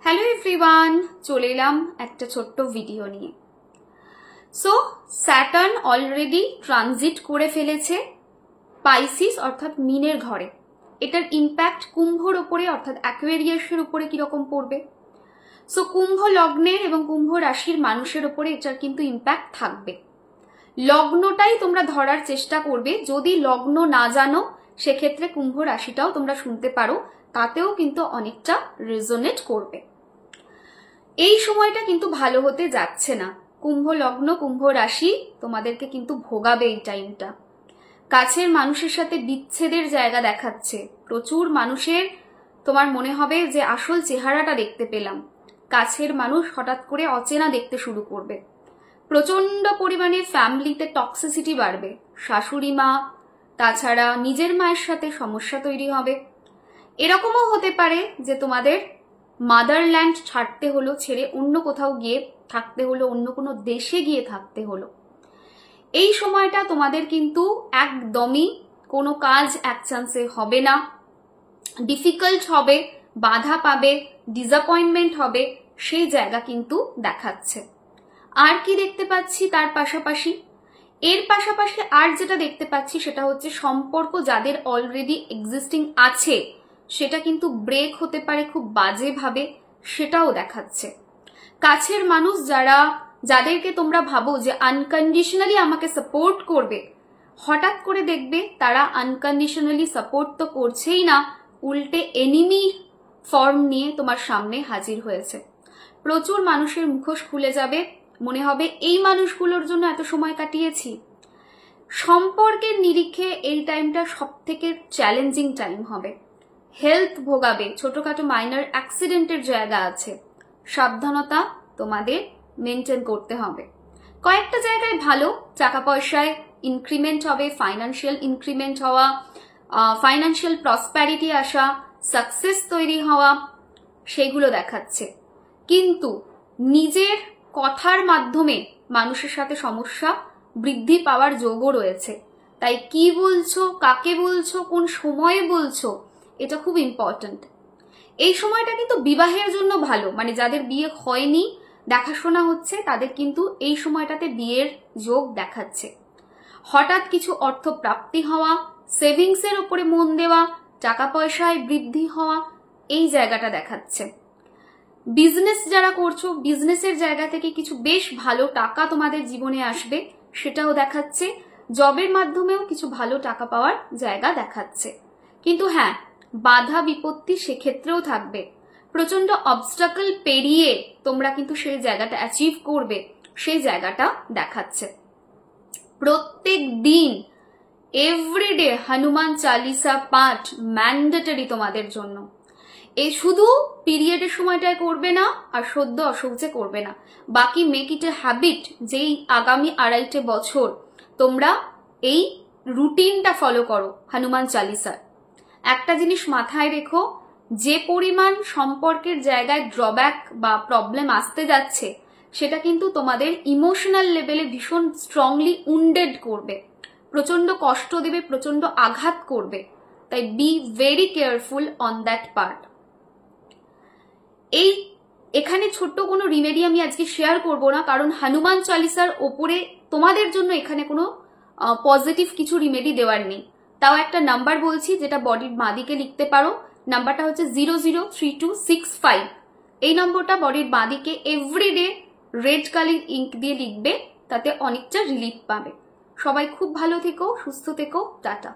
Hello everyone, চলে এলাম একটা ছোট্ট ভিডিও নিয়ে। সো স্যাটার্ন অলরেডি ট্রানজিট করে ফেলেছে পাইসিস অর্থাৎ মীনের ঘরে। এটার ইম্প্যাক্ট কুম্ভর ওপরে অর্থাৎ অ্যাকুয়ারিয়াসের উপরে কিরকম পড়বে। সো কুম্ভ লগ্নের এবং কুম্ভ রাশির মানুষের ওপরে এটার কিন্তু ইম্প্যাক্ট থাকবে। লগ্নটাই তোমরা ধরার চেষ্টা করবে, যদি লগ্ন না জানো সেক্ষেত্রে কুম্ভ রাশিটাও তোমরা শুনতে পারো, তাতেও কিন্তু অনেকটা রেজোনেট করবে। এই সময়টা কিন্তু ভালো হতে যাচ্ছে না। কুম্ভ লগ্ন কুম্ভ রাশি তোমাদেরকে কিন্তু ভোগাবে এই টাইমটা। কাছের মানুষের সাথে বিচ্ছেদের জায়গা দেখাচ্ছে। প্রচুর মানুষের তোমার মনে হবে যে আসল চেহারাটা দেখতে পেলাম। কাছের মানুষ হঠাৎ করে অচেনা দেখতে শুরু করবে। প্রচন্ড পরিমাণে ফ্যামিলিতে টক্সিসিটি বাড়বে। শাশুড়ি মা, তাছাড়া নিজের মায়ের সাথে সমস্যা তৈরি হবে। এরকমও হতে পারে যে তোমাদের মাদারল্যান্ড ছাড়তে হলো, ছেড়ে অন্য কোথাও গিয়ে থাকতে হলো, অন্য কোনো দেশে গিয়ে থাকতে হলো। এই সময়টা তোমাদের কিন্তু একদমই কোনো কাজ এক চান্সে হবে না, ডিফিকাল্ট হবে, বাধা পাবে, ডিসঅ্যাপয়েন্টমেন্ট হবে, সেই জায়গা কিন্তু দেখাচ্ছে। আর কি দেখতে পাচ্ছি তার পাশাপাশি? এর পাশাপাশি আর যেটা দেখতে পাচ্ছি সেটা হচ্ছে সম্পর্ক যাদের অলরেডি এক্সিস্টিং আছে সেটা কিন্তু ব্রেক হতে পারে খুব বাজেভাবে, সেটাও দেখাচ্ছে। কাছের মানুষ যাদেরকে তোমরা ভাবো যে আনকন্ডিশনালি আমাকে সাপোর্ট করবে, হঠাৎ করে দেখবে তারা আনকন্ডিশনালি সাপোর্ট তো করছেই না, উল্টে এনিমি ফর্ম নিয়ে তোমার সামনে হাজির হয়েছে। প্রচুর মানুষের মুখোশ খুলে যাবে, মনে হবে এই মানুষগুলোর জন্য এত সময় কাটিয়েছি। সম্পর্কের নিরিখে এই টাইমটা সব থেকে চ্যালেঞ্জিং টাইম হবে। হেলথ ভোগাবে, ছোটখাটো মাইনর অ্যাক্সিডেন্টের জায়গা আছে। সাবধানতা তোমাদের মেনটেন করতে হবে। কয়েকটা জায়গায় ভালো, টাকা পয়সায় ইনক্রিমেন্ট হবে, ফাইন্যান্সিয়াল ইনক্রিমেন্ট হওয়া, ফাইন্যান্সিয়াল প্রসপ্যারিটি আসা, সাকসেস তৈরি হওয়া, সেগুলো দেখাচ্ছে। কিন্তু নিজের কথার মাধ্যমে মানুষের সাথে সমস্যা বৃদ্ধি পাওয়ার যোগও রয়েছে। তাই কি বলছো, কাকে বলছো, কোন সময়ে বলছো, এটা খুব ইম্পর্ট্যান্ট। এই সময়টা কিন্তু বিবাহের জন্য ভালো, মানে যাদের বিয়ে হয়নি, দেখাশোনা হচ্ছে, তাদের কিন্তু এই সময়টাতে বিয়ের যোগ দেখাচ্ছে। হঠাৎ কিছু অর্থ প্রাপ্তি হওয়া, সেভিংসের উপরে মন দেওয়া, টাকা পয়সায় বৃদ্ধি হওয়া, এই জায়গাটা দেখাচ্ছে। বিজনেস যারা করছো, বিজনেসের জায়গা থেকে কিছু বেশ ভালো টাকা তোমাদের জীবনে আসবে, সেটাও দেখাচ্ছে। জবের মাধ্যমেও কিছু ভালো টাকা পাওয়ার জায়গা দেখাচ্ছে। কিন্তু হ্যাঁ, বাধা বিপত্তি সেক্ষেত্রেও থাকবে। প্রচন্ড অবস্টাকল পেরিয়ে তোমরা কিন্তু সেই জায়গাটা অ্যাচিভ করবে, সেই জায়গাটা দেখাচ্ছে। প্রত্যেক দিন এভরিডে হনুমান চালিসা পাঠ ম্যান্ডেটরি তোমাদের জন্য। এই শুধু পিরিয়ডের সময়টায় করবে না আর সদ্য অসহ্যে করবে না, বাকি মেক ইট এ হ্যাবিট, যেই আগামী 2.5 বছর তোমরা এই রুটিনটা ফলো করো হনুমান চালিসার। একটা জিনিস মাথায় রেখো, যে পরিমাণ সম্পর্কের জায়গায় ড্রব্যাক বা প্রবলেম আসতে যাচ্ছে সেটা কিন্তু তোমাদের ইমোশনাল লেভেলে ভীষণ স্ট্রংলি উন্ডেড করবে, প্রচন্ড কষ্ট দেবে, প্রচন্ড আঘাত করবে। তাই be very careful on that part. এখানে ছোট্ট কোনো রিমেডি আমি আজকে শেয়ার করব না, কারণ হনুমান চালিসার ওপরে তোমাদের জন্য এখানে কোনো পজিটিভ কিছু রিমেডি দেওয়ার নেই। তাও একটা নাম্বার বলছি যেটা বডির বাঁদিকে লিখতে পারো। নাম্বারটা হচ্ছে 003265। এই নম্বরটা বডির বাঁদিকে এভরিডে রেড কালার ইঙ্ক দিয়ে লিখবে, তাতে অনেকটা রিলিফ পাবে। সবাই খুব ভালো থেকো, সুস্থ থেকো, টাটা।